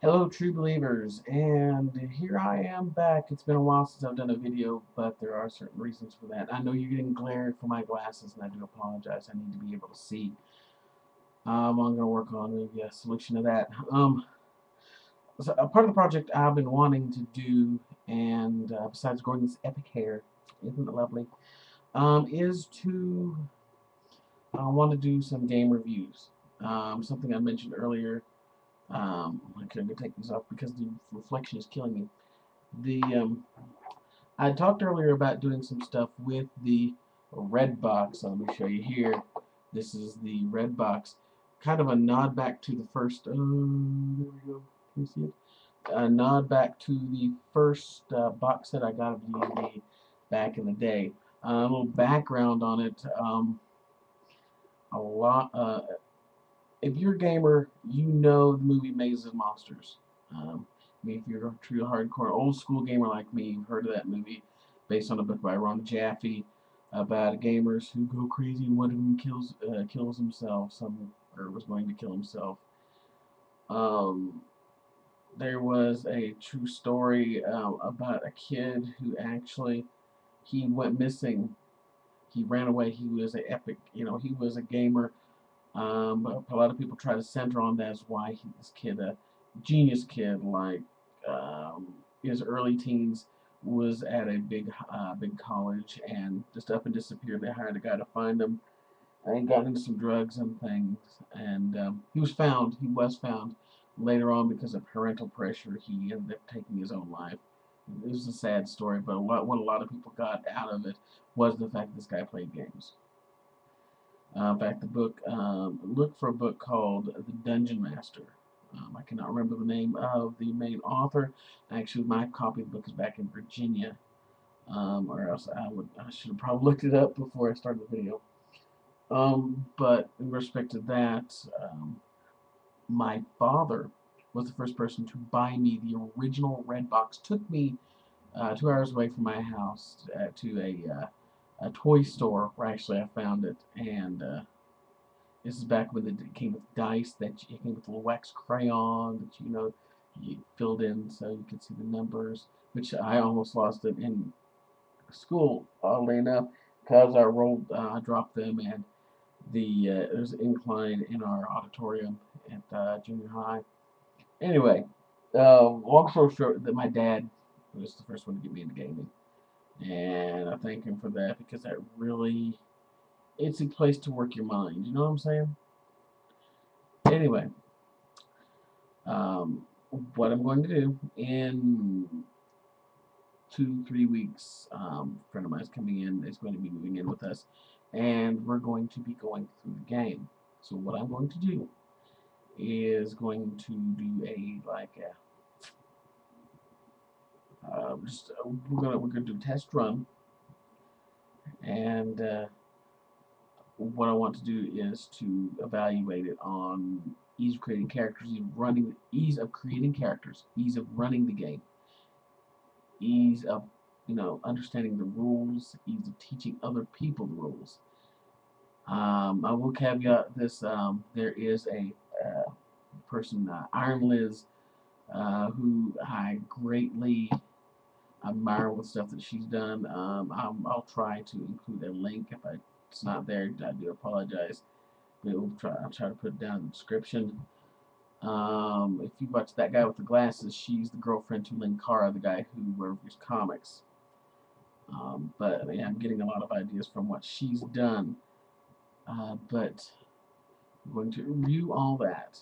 Hello, true believers, and here I am back. It's been a while since I've done a video, but there are certain reasons for that. I know you're getting glared from my glasses, and I do apologize. I need to be able to see. I'm going to work on maybe a solution to that. So a part of the project I've been wanting to do, and besides growing this epic hair, isn't it lovely? Is to want to do some game reviews. Something I mentioned earlier. I couldn't take these off because the reflection is killing me. The I talked earlier about doing some stuff with the red box. Let me show you here. This is the red box. Kind of a nod back to the first. There we go. Can you see it? A nod back to the first box set I got of D&D back in the day. A little background on it. A lot. If you're a gamer, you know the movie Mazes and Monsters. I mean, if you're a true hardcore old school gamer like me, you've heard of that movie, based on a book by Ron Jaffe about gamers who go crazy and one of them kills himself, or was going to kill himself. Um, there was a true story about a kid who actually he went missing. He ran away. He was a epic, he was a gamer. But a lot of people try to center on that as why this kid, a genius kid, like his early teens, was at a big college and just up and disappeared. They hired a guy to find him, and he got into some drugs and things. And he was found. He was found later on because of parental pressure. He ended up taking his own life. It was a sad story, but what a lot of people got out of it was the fact this guy played games. In fact, the book, look for a book called The Dungeon Master. I cannot remember the name of the main author. Actually, my copy of the book is back in Virginia, or else I should have probably looked it up before I started the video. But in respect to that, my father was the first person to buy me the original Red Box. Took me 2 hours away from my house to a toy store where actually I found it, and this is back when it came with dice that it came with a little wax crayon that you filled in so you could see the numbers, which I almost lost them in school, oddly enough, because I dropped them, and there's an incline in our auditorium at junior high. Anyway, long story short, that my dad was the first one to get me into gaming, and I thank him for that because that really it's a place to work your mind. You know what I'm saying? Anyway, Um, what I'm going to do in 2, 3 weeks, a friend of mine is coming in, is going to be moving in with us, and we're going to be going through the game. So what I'm going to do is going to do a like just we're gonna do a test run, and what I want to do is to evaluate it on ease of creating characters, ease of creating characters, ease of running the game, ease of understanding the rules, ease of teaching other people the rules. I will caveat this: there is a person, Iron Liz, who I greatly admire with stuff that she's done. I'll try to include a link if it's not there. I do apologize. But I'll try to put it down in the description. If you watch that guy with the glasses, she's the girlfriend to Linkara, the guy who reviews comics. But yeah, I'm getting a lot of ideas from what she's done. But I'm going to review all that.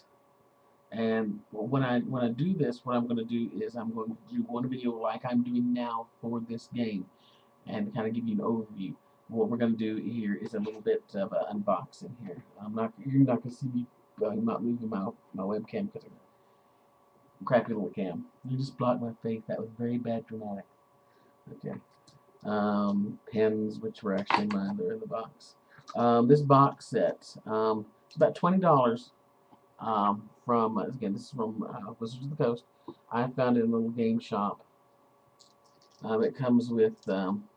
And when I do this, what I'm going to do is I'm going to do one video like I'm doing now for this game, and kind of give you an overview. What we're going to do here is a little bit of an unboxing here. You're not going to see me. I'm not moving my webcam because of a crappy little cam. You just blocked my face. That was very bad dramatic. Okay. Pens, which were actually mine. They're in the box. This box set, it's about $20. From again, this is from Wizards of the Coast. I found it in a little game shop. It comes with some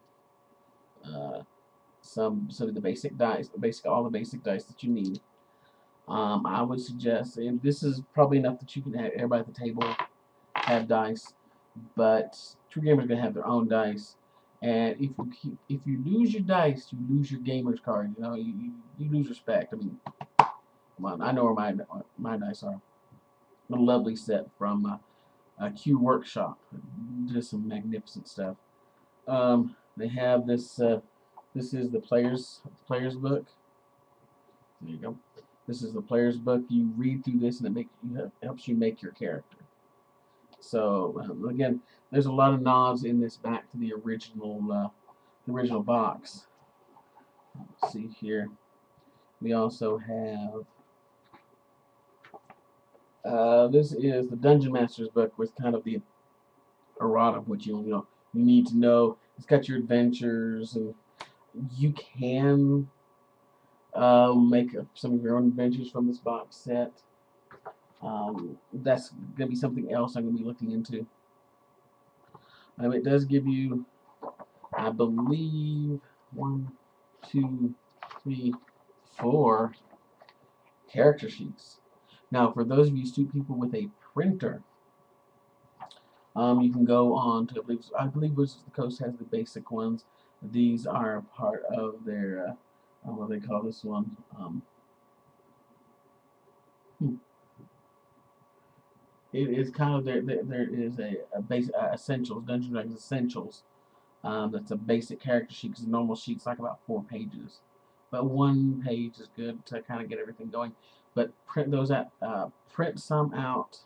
of the basic dice, all the basic dice that you need. I would suggest, and this is probably enough that you can have everybody at the table have dice, but true gamers are gonna have their own dice. And if you lose your dice, you lose your gamer's card. You know, you lose respect. I mean, come on, I know where my dice are. A lovely set from Q Workshop. Just some magnificent stuff. They have this. This is the player's book. There you go. This is the player's book. You read through this, and helps you make your character. So again, there's a lot of nods in this back to the original box. Let's see here. We also have this is the Dungeon Master's book with kind of the errata of what you need to know. It's got your adventures, and you can make some of your own adventures from this box set. That's going to be something else I'm going to be looking into. It does give you, I believe, 1, 2, 3, 4 character sheets. Now, for those of you astute people with a printer, you can go on to, I believe Wizards of the Coast has the basic ones. These are part of their, what do they call this one? It is kind of there is a basic Essentials, Dungeons & Dragons Essentials. That's a basic character sheet because the normal sheet's like about 4 pages. But 1 page is good to kind of get everything going. But print those out, print some out,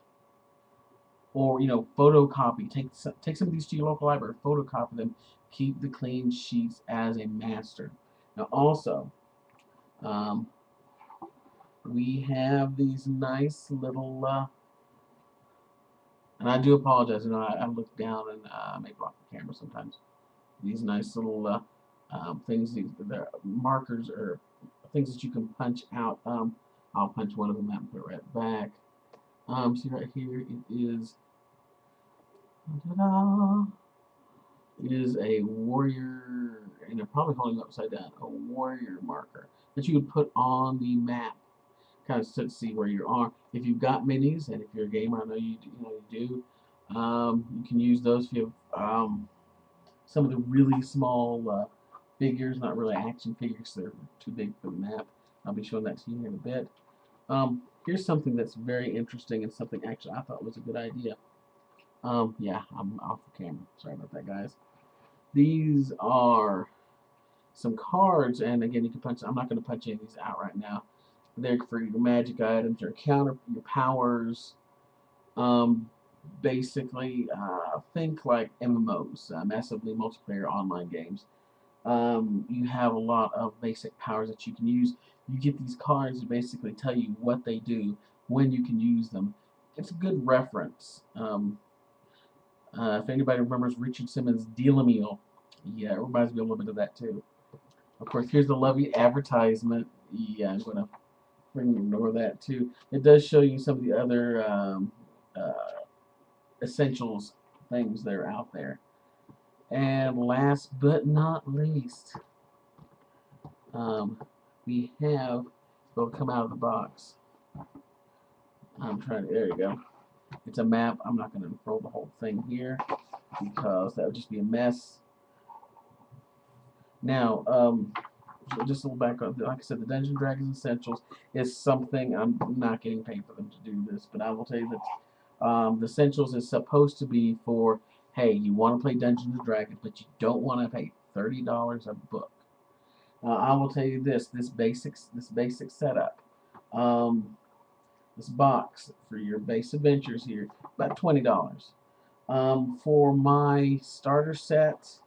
or photocopy. Take some of these to your local library, photocopy them, keep the clean sheets as a master. Now also, we have these nice little. And I do apologize. I look down and may block the camera sometimes. These nice little things. They're markers or things that you can punch out. I'll punch one of them out and put it right back. See right here, it is. Ta-da! It is a warrior, and they're probably holding it upside down. A warrior marker that you would put on the map, kind of to see where you are. If you've got minis, and if you're a gamer, I know you do. You can use those if you have some of the really small figures, not really action figures. They're too big for the map. I'll be showing that to you here in a bit. Here's something that's very interesting and something actually I thought was a good idea. Yeah, I'm off the camera. Sorry about that, guys. These are some cards, and again, you can punch. I'm not going to punch any of these out right now. They're for your magic items, your powers. Basically, think like MMOs, massively multiplayer online games. You have a lot of basic powers that you can use. You get these cards that basically tell you what they do, when you can use them. It's a good reference. If anybody remembers Richard Simmons' Deal-A-Meal, yeah, it reminds me a little bit of that too. Of course, here's the lovely advertisement. Yeah, I'm going to ignore that too. It does show you some of the other essentials things that are out there. And last but not least, we have, it'll come out of the box. There you go. It's a map. I'm not going to unfold the whole thing here because that would just be a mess. Now, just a little background. Like I said, the Dungeons & Dragons Essentials is something, I'm not getting paid for them to do this, but I will tell you that the Essentials is supposed to be for, hey, you want to play Dungeons & Dragons, but you don't want to pay $30 a book. I will tell you this basic setup, this box for your base adventures here, about $20. For my starter set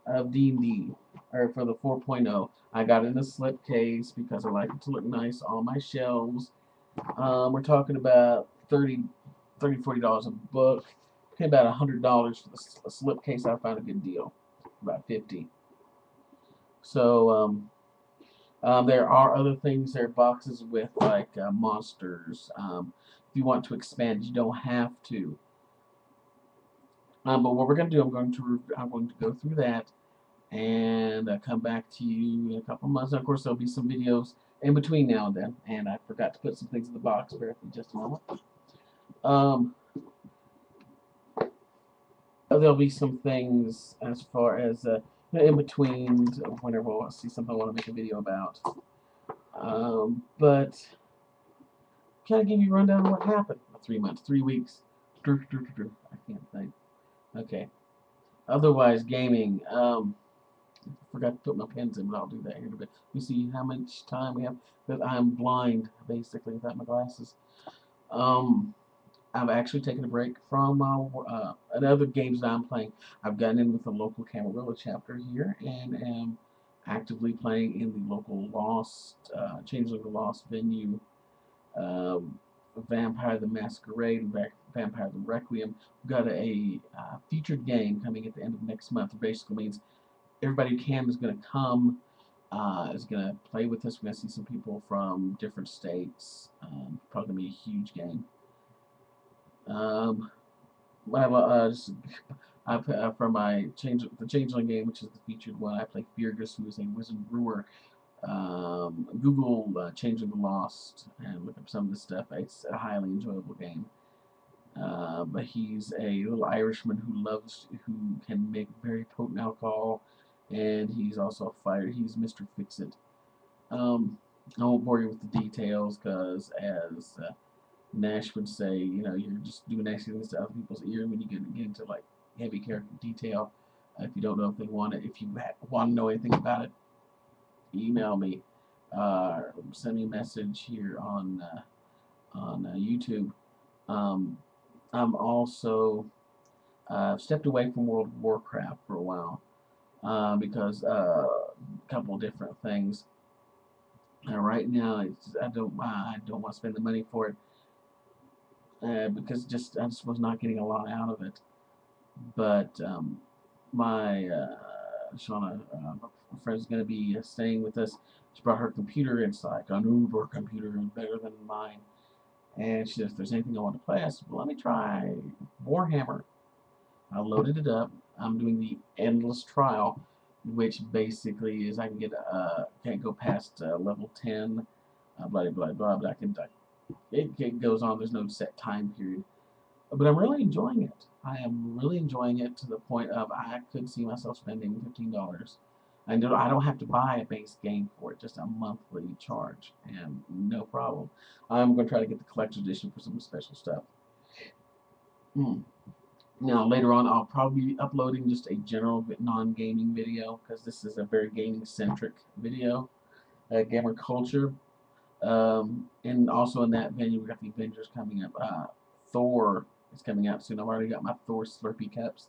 of D&D, or for the 4.0, I got in a slipcase because I like it to look nice on my shelves. We're talking about $30, $40 a book. Pay about $100 for the slipcase. I found a good deal, about $50. So there are other things. There are boxes with like monsters. If you want to expand, you don't have to. But what we're going to do, I'm going to go through that and come back to you in a couple months. And of course, there'll be some videos in between now and then. And I forgot to put some things in the box. Bear with me just a moment. Um, there'll be some things as far as in between whenever I see something I want to make a video about. But can I give you a rundown of what happened? 3 months, 3 weeks. I can't think. Okay. Otherwise, gaming. Forgot to put my pens in, but I'll do that here in a bit. We see how much time we have. But I'm blind, basically, without my glasses. I've actually taken a break from other games that I'm playing. I've gotten in with the local Camarilla chapter here and am actively playing in the local Changeling the Lost venue, um, Vampire the Masquerade, and Vampire the Requiem. We've got a featured game coming at the end of next month. It basically means everybody who can is going to come, is going to play with us. We're going to see some people from different states. Probably going to be a huge game. For my the Changeling game, which is the featured one, I play Fergus, who is a wizard brewer. Google Changing the Lost and look up some of this stuff. It's a highly enjoyable game. But he's a little Irishman who can make very potent alcohol, and he's also a fighter. He's Mr. Fix-It. I won't bore you with the details, because as Nash would say, you're just doing nice things to other people's ear when you get into like heavy character detail. If you don't know if they want it, if you want to know anything about it, email me, send me a message here on YouTube. I'm also stepped away from World of Warcraft for a while because a couple of different things. Right now, I don't want to spend the money for it because I just was not getting a lot out of it. But my Shauna, my friend's going to be staying with us. She brought her computer. It's like an Uber computer, better than mine. And she said, if there's anything I want to play, I said, well, let me try Warhammer. I loaded it up. I'm doing the endless trial, which basically is I can can't go past level 10, blah blah blah. But it goes on. There's no set time period. But I'm really enjoying it. I am really enjoying it to the point of I could see myself spending $15. I don't have to buy a base game for it, just a monthly charge, and no problem. I'm going to try to get the collector's edition for some special stuff. Now, later on, I'll probably be uploading just a general non-gaming video, because this is a very gaming-centric video, gamer culture. And also in that venue, we got the Avengers coming up. Thor is coming out soon. I've already got my Thor Slurpee cups,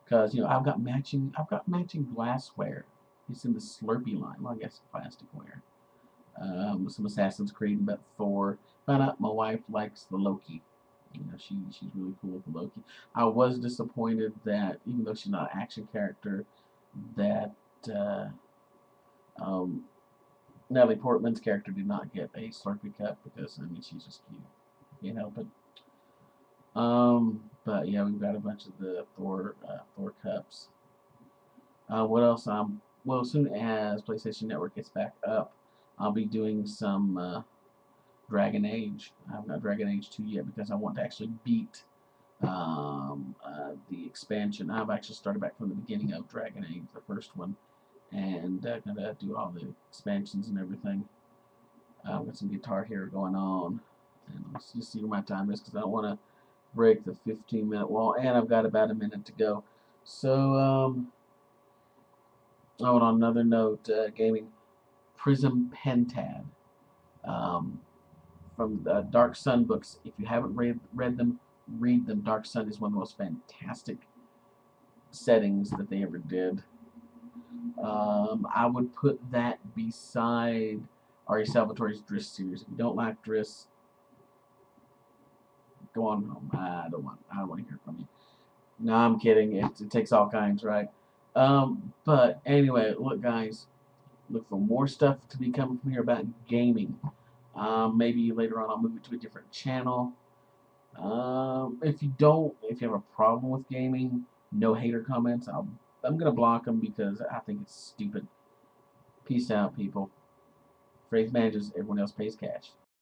because I've got matching glassware. It's in the Slurpee line. Well, I guess plasticware. Some Assassin's Creed, but Thor. Found out my wife likes the Loki. She's really cool with the Loki. I was disappointed that even though she's not an action character, that Natalie Portman's character did not get a Slurpee cup, because she's just cute. Can't help it. But yeah, we've got a bunch of the Thor cups. What else? Well, as soon as PlayStation Network gets back up, I'll be doing some Dragon Age. I haven't got Dragon Age 2 yet, because I want to actually beat the expansion. I've actually started back from the beginning of Dragon Age, the first one, and gonna do all the expansions and everything. I've got some Guitar Hero going on, and let's just see where my time is, because I don't want to break the 15-minute wall, and I've got about a minute to go. So, on another note, gaming, Prism Pentad, from the Dark Sun books. If you haven't read them, read them. Dark Sun is one of the most fantastic settings that they ever did. I would put that beside Ari Salvatore's Driss series. If you don't like Driss, go on home. I don't want to hear from you. No, I'm kidding. It takes all kinds, right? But anyway, look, guys, look for more stuff to be coming from here about gaming. Maybe later on I'll move it to a different channel. If you have a problem with gaming, no hater comments. I'm gonna block them, because I think it's stupid. Peace out, people. Phrase manages, everyone else pays cash.